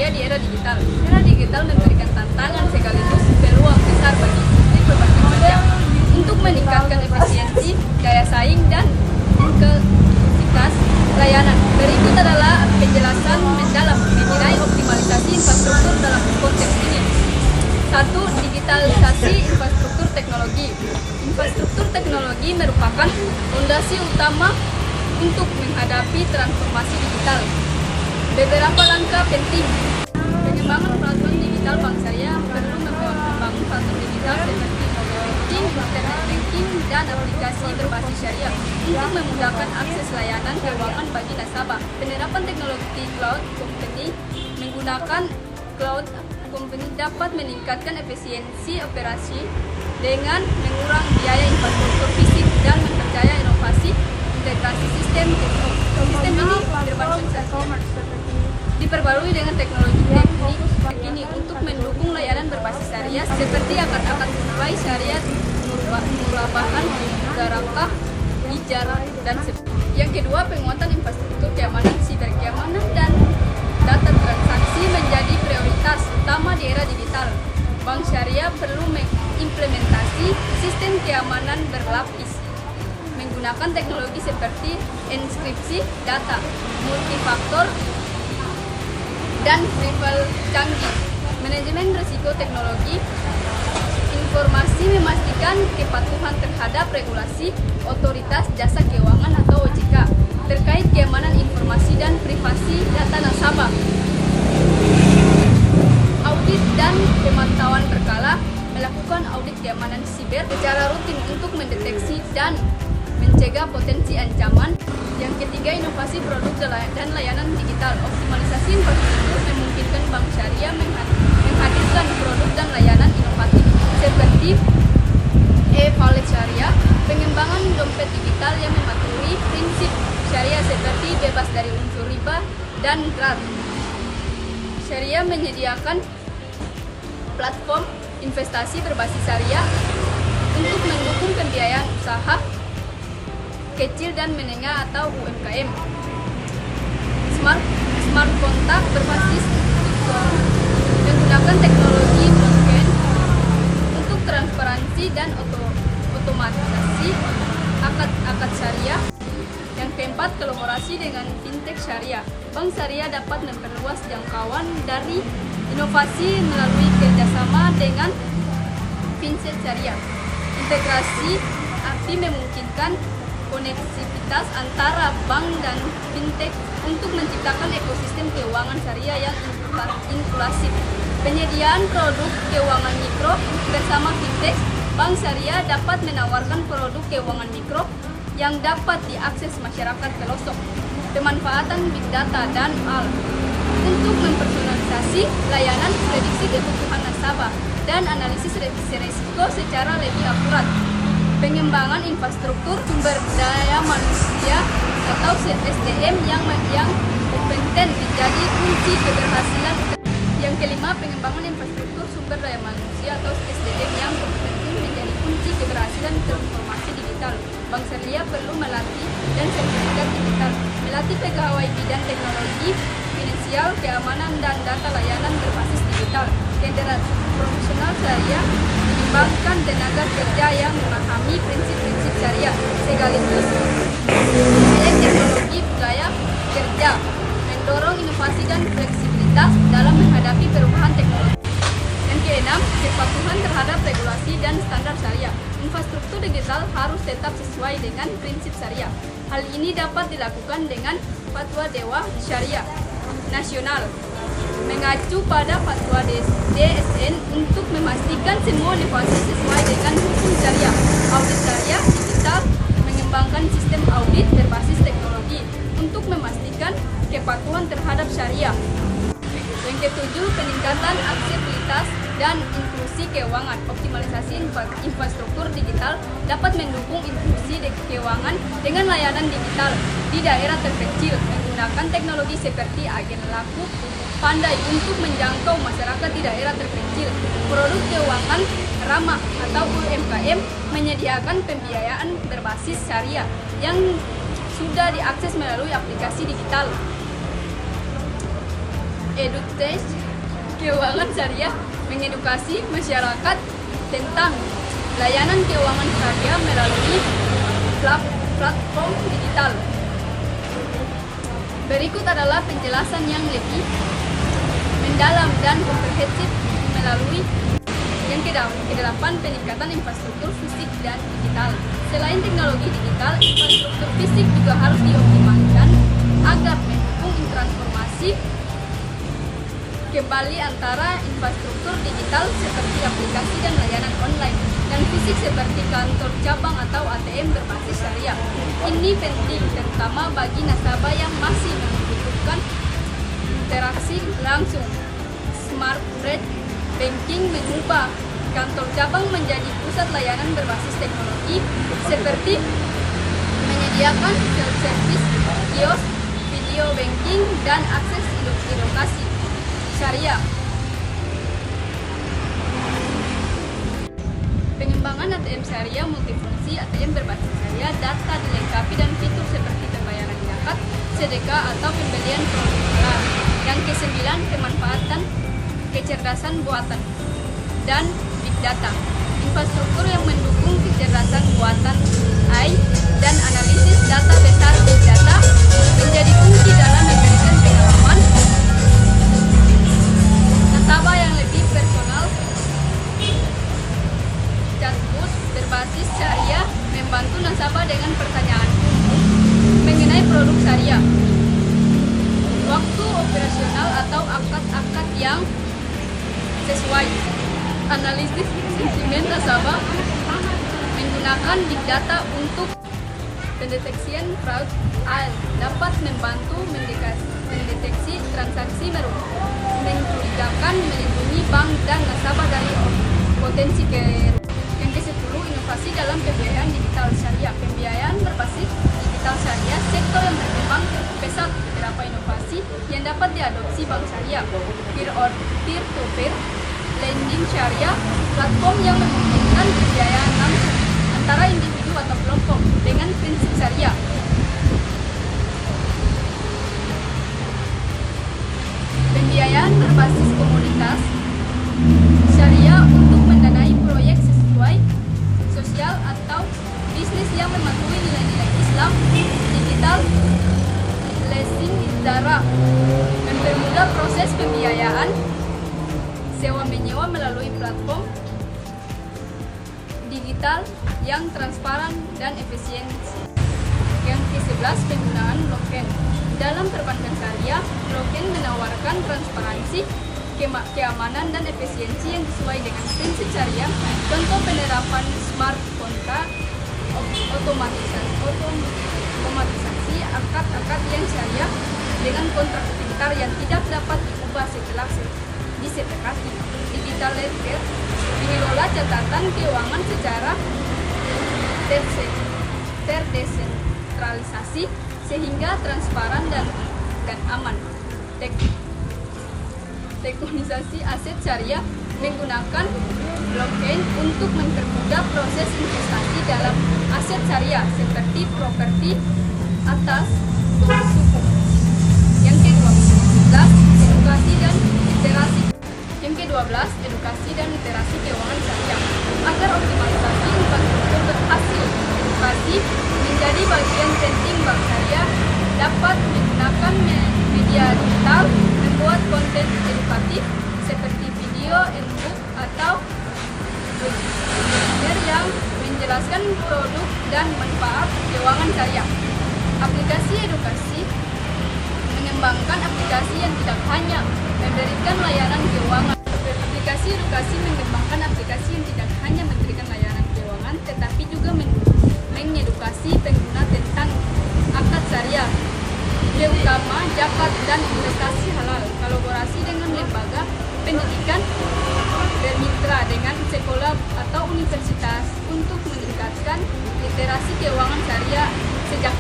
syariah di era digital. Era digital memberikan tantangan sekaligus peluang besar bagi industri perbankan syariah untuk meningkatkan efisiensi, daya saing, dan inklusivitas layanan. Berikut adalah penjelasan mendalam mengenai optimalisasi infrastruktur dalam konteks ini. 1. Digitalisasi infrastruktur teknologi. Infrastruktur teknologi merupakan fondasi utama untuk menghadapi transformasi digital. Beberapa langkah penting. Pengembangan platform digital bank syariah perlu membangun platform digital seperti mobile banking, internet banking, dan aplikasi berbasis syariah untuk memudahkan akses layanan keuangan bagi nasabah. Penerapan teknologi cloud company menggunakan cloud company dapat meningkatkan efisiensi operasi dengan mengurangi biaya infrastruktur fisik dan memperkaya inovasi integrasi sistem. Sistem ini diperbarui dengan teknologi teknik terkini untuk mendukung layanan berbasis syariah seperti akad-akad sesuai syariat, murabahan, mudarakah, ijar, dan sebagainya. Yang kedua, penguatan infrastruktur keamanan, siber keamanan, dan data transaksi menjadi prioritas utama di era digital. Bank syariah perlu mengimplementasi sistem keamanan berlapis menggunakan teknologi seperti enkripsi data, multifaktor, dan rival canggih. Manajemen risiko teknologi informasi memastikan kepatuhan terhadap regulasi otoritas jasa keuangan atau OJK terkait keamanan informasi dan privasi data nasabah. Audit dan pemantauan berkala melakukan audit keamanan siber secara rutin untuk mendeteksi dan mencegah potensi ancaman. Yang ketiga, inovasi produk dan layanan digital. Optimalisasi infrastruktur memungkinkan bank syariah menghadirkan produk dan layanan inovatif seperti e-wallet syariah, pengembangan dompet digital yang mematuhi prinsip syariah seperti bebas dari unsur riba dan GRAR. Syariah menyediakan platform investasi berbasis syariah untuk mendukung pembiayaan usaha kecil dan menengah atau UMKM. Smart kontak berbasis Bitcoin menggunakan teknologi blockchain untuk transparansi dan otomatisasi akad syariah. Yang keempat, kolaborasi dengan fintech syariah. Bank syariah dapat memperluas jangkauan dari inovasi melalui kerjasama dengan fintech syariah. Integrasi API memungkinkan koneksivitas antara bank dan fintech untuk menciptakan ekosistem keuangan syariah yang inklusif. Penyediaan produk keuangan mikro bersama fintech, bank syariah dapat menawarkan produk keuangan mikro yang dapat diakses masyarakat pelosok. Pemanfaatan big data dan AI untuk mempersonalisasi layanan, prediksi kebutuhan nasabah, dan analisis risiko secara lebih akurat. Pengembangan infrastruktur sumber daya manusia atau SDM yang kompeten menjadi kunci keberhasilan. Yang kelima, pengembangan infrastruktur sumber daya manusia atau SDM yang kompeten menjadi kunci keberhasilan transformasi digital. Bank syariah perlu melatih dan sertifikat digital, melatih pegawai bidang teknologi, finansial, keamanan, dan data layanan berbasis digital. Generasi profesional syariah mengembangkan tenaga kerja yang memahami prinsip-prinsip syariah sekaligus teknologi budaya kerja, mendorong inovasi dan fleksibilitas dalam menghadapi perubahan teknologi. Yang keenam, kepatuhan terhadap regulasi dan standar syariah. Infrastruktur digital harus tetap sesuai dengan prinsip syariah. Hal ini dapat dilakukan dengan Fatwa Dewan Syariah Nasional mengacu pada Fatwa DSN untuk memastikan semua inovasi sesuai dengan hukum syariah. Audit syariah digital mengembangkan sistem audit berbasis teknologi untuk memastikan kepatuhan terhadap syariah. Yang ketujuh, peningkatan aksesibilitas dan inklusi keuangan. Optimalisasi infrastruktur digital dapat mendukung inklusi keuangan dengan layanan digital di daerah terpencil menggunakan teknologi seperti agen laku pandai untuk menjangkau masyarakat di daerah terpencil. Produk keuangan ramah atau UMKM menyediakan pembiayaan berbasis syariah yang sudah diakses melalui aplikasi digital. EdTech Keuangan Syariah mengedukasi masyarakat tentang layanan keuangan syariah melalui platform digital. Berikut adalah penjelasan yang lebih mendalam dan komprehensif melalui yang kedelapan, peningkatan infrastruktur fisik dan digital. Selain teknologi digital, infrastruktur fisik juga harus dioptimalkan agar mendukung transformasi kembali antara infrastruktur digital seperti aplikasi dan layanan online dan fisik seperti kantor cabang atau ATM berbasis syariah. Ini penting terutama bagi nasabah yang masih membutuhkan interaksi langsung. Smart Branch Banking mengubah kantor cabang menjadi pusat layanan berbasis teknologi seperti menyediakan self-service, kios, video banking, dan akses edukasi syariah. Pengembangan ATM syariah multifungsi. ATM berbasis syariah data dilengkapi dan fitur seperti pembayaran zakat, sedekah, atau pembelian produk halal. Yang kesembilan, pemanfaatan kecerdasan buatan dan big data. Infrastruktur yang mendukung kecerdasan buatan AI dan analisis data besar big data menjadi kunci dalam memberikan pengalaman nasabah yang lebih personal. Chatbot berbasis syariah membantu nasabah dengan pertanyaan mengenai produk syariah, waktu operasional atau akad-akad yang sesuai, analisis sentimen nasabah menggunakan big data untuk pendeteksian fraud AI dapat membantu mendeteksi transaksi mencurigakan, melindungi bank dan nasabah dari potensi kerugian. Yang ke-10, inovasi dalam pembiayaan digital syariah. Pembiayaan berbasis digital syariah sektor yang berkembang pesat. Beberapa inovasi yang dapat diadopsi bank syariah: peer-to-peer lending syariah, platform yang memungkinkan pembiayaan langsung antara individu atau kelompok dengan prinsip syariah. Pembiayaan berbasis komunitas syariah untuk mendanai proyek sesuai sosial atau bisnis yang mematuhi nilai-nilai Islam. Digital leasing darah mempermudah proses pembiayaan sewa-menyewa melalui platform digital yang transparan dan efisiensi. Yang ke-11, penggunaan blockchain. Dalam perbankan syariah, blockchain menawarkan transparansi, keamanan, dan efisiensi yang sesuai dengan prinsip syariah. Contoh penerapan smart contract, otomatisasi akad-akad yang syariah dengan kontrak pintar yang tidak dapat diubah setelah disepakati. Digital ledger mengelola catatan keuangan secara terdesentralisasi sehingga transparan dan aman. Teknologisasi aset syariah menggunakan blockchain untuk mempermudah proses investasi dalam aset syariah seperti properti atas suku. Yang ke-12, edukasi dan literasi. Yang ke-12, edukasi dan literasi keuangan syariah. Agar optimalisasi infrastruktur berhasil, edukasi menjadi bagian penting bank syariah dapat menggunakan media digital, membuat konten edukatif seperti video, e-book, atau webinar yang menjelaskan produk dan manfaat keuangan syariah. Aplikasi edukasi mengembangkan aplikasi yang tidak hanya memberikan layanan keuangan. Aplikasi edukasi mengembangkan aplikasi yang tidak hanya memberikan layanan keuangan, tetapi juga mengedukasi pengguna tentang akad syariah, terutama zakat dan investasi halal. Kolaborasi dengan lembaga pendidikan, bermitra dengan sekolah atau universitas untuk meningkatkan literasi keuangan syariah sejak.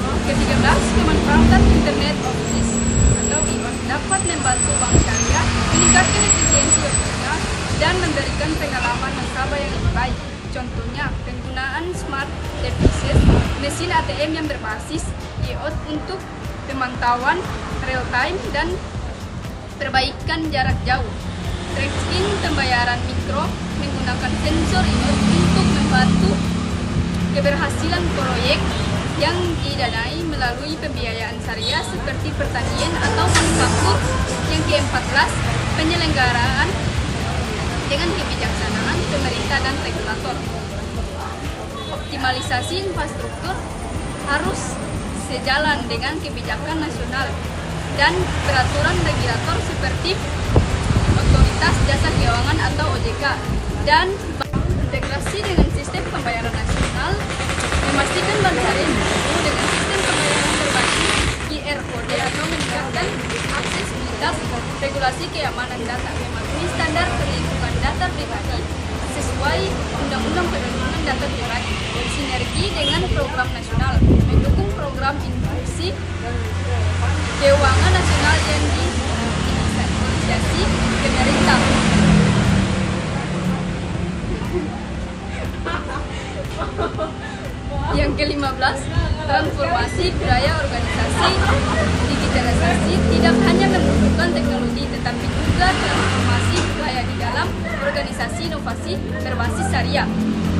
Ke-13, pemanfaatan Internet of Things atau IoT dapat membantu bank syariah meningkatkan efisiensi operasional dan memberikan pengalaman nasabah yang lebih baik. Contohnya, penggunaan smart devices, mesin ATM yang berbasis IoT untuk pemantauan real time dan perbaikan jarak jauh, tracking pembayaran mikro menggunakan sensor ini untuk membantu keberhasilan proyek yang didanai melalui pembiayaan syariah seperti pertanian atau manufaktur. Yang ke-14, penyelenggaraan dengan kebijaksanaan pemerintah dan regulator. Optimalisasi infrastruktur harus sejalan dengan kebijakan nasional dan peraturan regulator seperti Otoritas Jasa Keuangan atau OJK, dan integrasi dengan sistem pembayaran nasional, memastikan bank syariah mendukung dengan sistem pembayaran berbasis QRCode atau meningkatkan aksesibilitas, regulasi keamanan data, mematuhi standar perlindungan data pribadi sesuai Undang-Undang Perlindungan Data Pribadi, sinergi dengan program nasional, mendukung program inklusi keuangan nasional yang diinisiasi pemerintah. Yang ke-15, transformasi budaya organisasi. Digitalisasi tidak hanya membutuhkan teknologi, tetapi juga transformasi budaya di dalam organisasi inovasi berbasis syariah,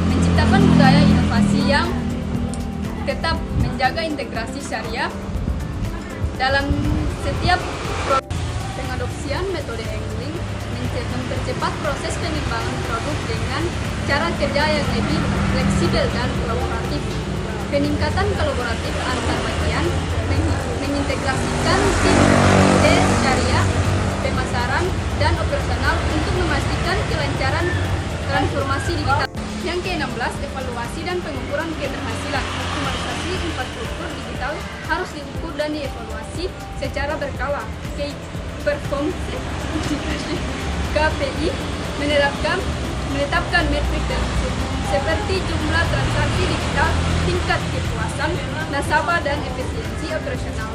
menciptakan budaya inovasi yang tetap menjaga integrasi syariah dalam setiap pengadopsian metode angling, mempercepat proses pengembangan produk dengan cara kerja yang lebih fleksibel dan kolaboratif, peningkatan kolaboratif antar bagian, mengintegrasikan tim ide syariah, pemasaran, dan operasional untuk memastikan kelancaran transformasi digital. Yang ke-16, evaluasi dan pengukuran keberhasilan. Optimalisasi infrastruktur digital harus diukur dan dievaluasi secara berkala. Key Performance Indicators (KPI) menetapkan metrik seperti jumlah transaksi digital, tingkat kepuasan nasabah, dan efisiensi operasional.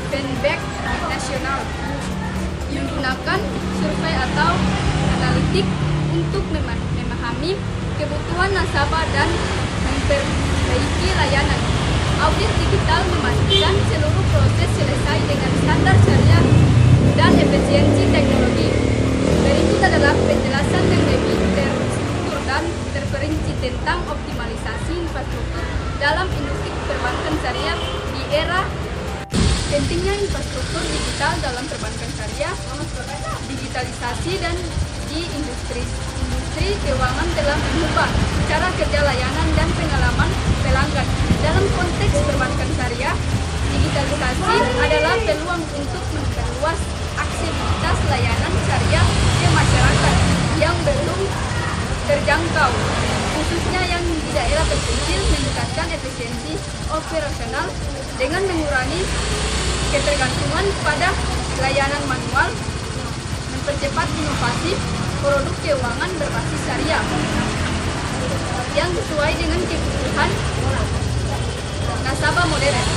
Feedback nasional menggunakan survei atau analitik untuk memahami kebutuhan nasabah dan memperbaiki layanan. Audit digital memastikan seluruh proses selesai dengan standar syariah dan efisiensi teknologi. Berikut adalah penjelasan yang lebih terstruktur dan terperinci tentang optimalisasi infrastruktur dalam industri perbankan syariah di era pentingnya infrastruktur digital dalam perbankan syariah. Digitalisasi dan di industri keuangan telah mengubah cara kerja layanan dan pengalaman pelanggan. Dalam konteks perbankan syariah, digitalisasi adalah peluang untuk memperluas aksesibilitas layanan syariah ke masyarakat yang belum terjangkau, khususnya yang di daerah terpencil, meningkatkan efisiensi operasional dengan mengurangi ketergantungan pada layanan manual, mempercepat inovasi produk keuangan berbasis syariah yang sesuai dengan kebutuhan nasabah modern.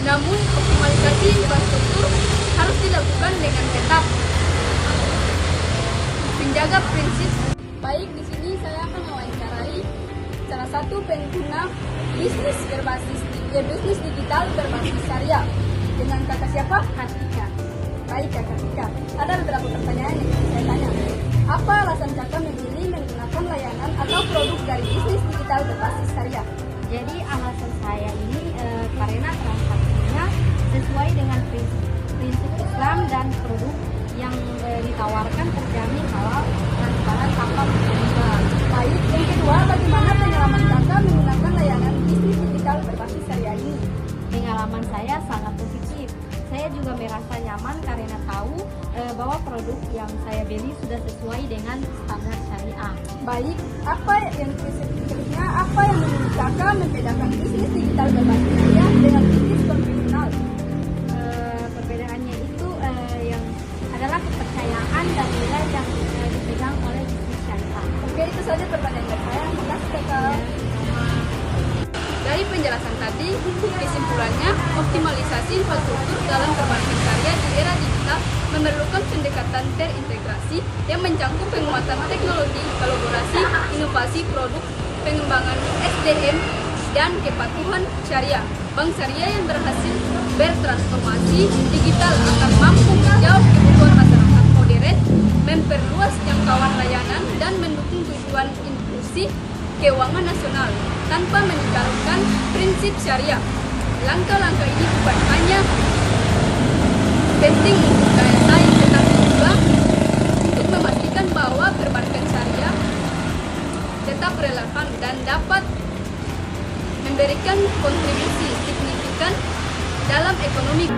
Namun, optimalisasi infrastruktur harus dilakukan dengan ketat, menjaga prinsip. Baik, di sini saya akan mewawancarai salah satu pengguna bisnis digital berbasis syariah. Dengan kakak siapa? Kartika. Baik, Kak Kartika. Ada beberapa pertanyaan yang ingin saya tanya. Apa alasan kakak memilih menggunakan layanan atau produk dari bisnis digital berbasis syariah? Jadi alasan saya ini karena transaksinya sesuai dengan prinsip Islam dan produk yang ditawarkan terjamin halal, transparan, tanpa riba. Baik, yang kedua, bagaimana pengalaman kakak menggunakan layanan bisnis digital berbasis syariah ini? Pengalaman saya sangat positif. Saya juga merasa nyaman karena tahu bahwa produk yang saya beli sudah sesuai dengan standar syariah. Baik, apa yang menurut kakak membedakan bisnis digital berbasis syariah dengan bisnis konvensional? Perbedaannya itu yang adalah kepercayaan dan nilai yang dipegang oleh bisnis syariah. Oke, itu saja pertanyaan dari saya. Terima kasih kakak. Dari penjelasan tadi, kesimpulannya, optimalisasi infrastruktur dalam perbankan syariah di era digital memerlukan pendekatan terintegrasi yang mencakup penguatan teknologi, kolaborasi, inovasi produk, pengembangan SDM, dan kepatuhan syariah. Bank syariah yang berhasil bertransformasi digital akan mampu menjawab kebutuhan masyarakat modern, memperluas jangkauan layanan, dan mendukung tujuan inklusi keuangan nasional tanpa meninggalkan prinsip syariah. Langkah-langkah ini bukan hanya penting untuk daya saing, tetapi juga untuk memastikan bahwa perbankan syariah tetap relevan dan dapat memberikan kontribusi signifikan dalam ekonomi.